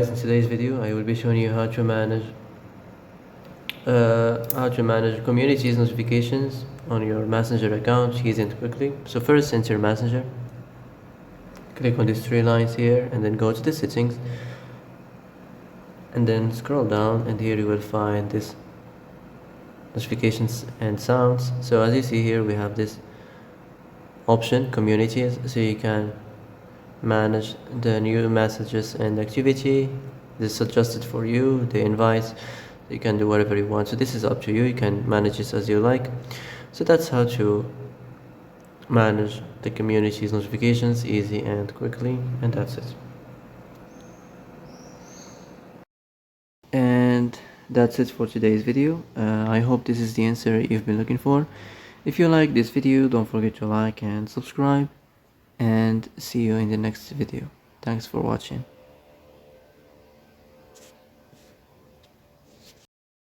In today's video, I will be showing you how to manage communities notifications on your Messenger account easy and quickly. So first, enter Messenger. Click on these three lines here, and then go to the settings, and then scroll down, and here you will find this notifications and sounds. So as you see here, we have this option, communities, so you can manage the new messages and activity. This is adjusted for you, the invites. You can do whatever you want, so this is up to you. You can manage this as you like. So that's how to manage the community's notifications easy and quickly, and that's it. And that's it for today's video. I hope this is the answer you've been looking for. If you like this video, don't forget to like and subscribe, and see you in the next video. Thanks for watching.